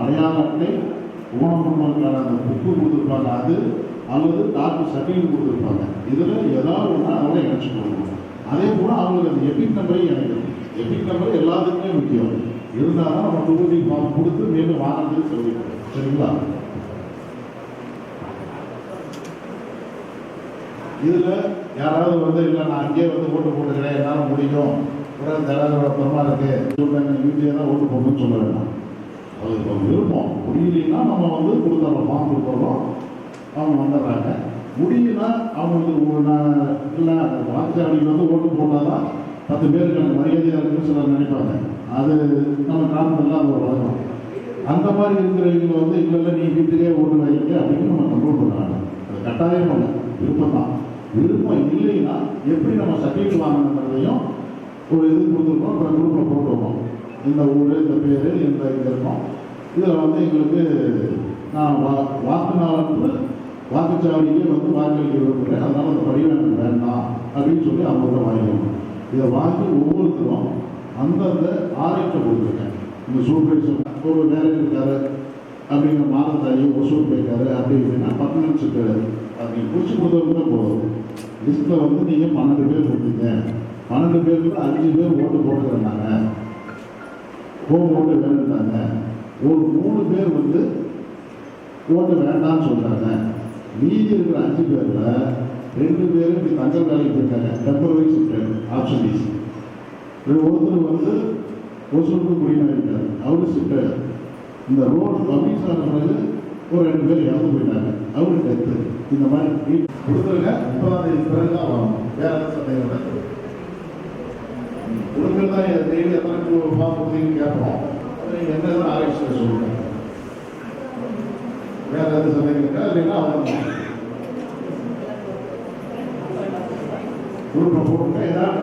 அடையாள அட்டை, ஊனமுற்றோருக்கான அந்த புக்கு கொடுத்துருப்பாங்க, அது அல்லது டாக்டர் சர்டிஃபிகேட் கொடுத்துருப்பாங்க. இதில் ஏதாவது ஒன்று அவங்கள இணைச்சி கொடுக்கணும். அதே போல் அவங்களுக்கு அந்த எபிக் நம்பரையும் இணைக்கணும். எபிக் நம்பர் எல்லாத்துக்குமே முக்கியம். இருந்தால் தான் நம்ம தொகுதி ஃபார்ம் கொடுத்து மேலும் வாங்கினதுக்கு சொல்லிடுறோம். சரிங்களா? இதில் யாராவது வந்து இல்லை நான் அங்கேயே வந்து ஓட்டு போட்டுக்கிறேன், என்னால் முடியும், பெருமா இருக்கு சொல்கிறேன், வீட்டிலே தான் ஓட்டு போடணும்னு சொல்ல வேண்டாம். அது இப்போ விருப்பம். முடியலைன்னா நம்ம வந்து கொடுத்துட்றோம், ஃபார்ம் கொடுத்துட்றோம், அவங்க வந்துடுறாங்க. முடியும்னா அவங்களுக்கு இல்லை வாக்குச்சாவடிக்கு வந்து ஓட்டு போட்டால் தான் 10 பேருக்கு எனக்கு மரியாதையாக இருக்குன்னு சிலர் நினைப்பாங்க. அது நம்ம கிராமத்தில் அது ஒரு வழக்கம். அந்த மாதிரி இருக்கிறவங்க வந்து இல்லை நீ வீட்டிலே ஓட்டு வைக்க அப்படின்னு நம்ம கண்ட்ரோல் பண்ணுறாங்க. அது கட்டாயம் இல்லை, விருப்பம் தான். விருப்பம் இல்லைன்னா எப்படி நம்ம சர்டிஃபிகேட் வாங்கணுங்கிறதையும் ஒரு இது கொடுத்துருக்கோம். இப்போ குரூப்பில் போட்டுருக்கோம், இந்த ஊர், இந்த பேர், இந்த இது இருக்கும். இதில் வந்து எங்களுக்கு நான் வாக்கு நாளன்று வாக்குச்சாவடியே வந்து வாக்களிக்க விரும்புகிறேன், அதனால் அந்த படிவம் எனக்கு வேண்டாம் அப்படின்னு சொல்லி அவங்கள்ட்ட வாங்கிக்கணும். இதை வாங்கி ஒவ்வொருத்தரும் அந்தந்த ஆரைட்டை கொடுத்துருக்கேன். இந்த சூப்பர்வைசர் ஒரு வேலை இருக்காரு அப்படிங்கிற மாதத்தாயி ஒசூர் போயிருக்காரு அப்படின்னா 10 நிமிஷத்துக்கு அப்படி பிடிச்சி கொடுத்தவங்க போதும். லிஸ்ட்டில் வந்து நீங்கள் 12 பேர் கொடுத்தீங்க, 12 பேருக்கு 5 பேர் ஓட்டு போட்டுக்கிறனாங்க, ஹோம் ஓட்டு வேணுட்டாங்க, ஒரு 3 பேர் வந்து ஓட்டு வேண்டாம்னு சொல்கிறாங்க. மீதி இருக்கிற 5 பேரில் 2 பேர் இப்படி தங்கல் வேலைக்கு போயிருக்காங்க, டெம்பரரி ஷிஃப்ட் ஆப்ஷன் டிசி. ஒருத்தர் வந்து ஒசூருக்கு குடியிருக்காரு, அவரு ஷிஃப்ட். இந்த ரோடு பப்ளிக் ஆன பிறகு ஒரு 2 பேர் இறந்து போயிட்டாங்க, அவரு டெத்து. இந்த மாதிரி கொடுத்துருங்க. 30ஆம் பிறகு தான் வரணும். வேற எதாவது சந்தேகம் கொடுக்குறது தான் டெய்லி எத்தனை ஃபார்ம் கொடுத்தீங்கன்னு கேட்போம். நீங்கள் என்ன ஆராய்ச்சியில் சொல்லுங்கள். வேற எதாவது சந்தேகம் இருக்கா? இல்லைன்னா அவங்க குரூப்பில் போட்டுங்க. ஏதாவது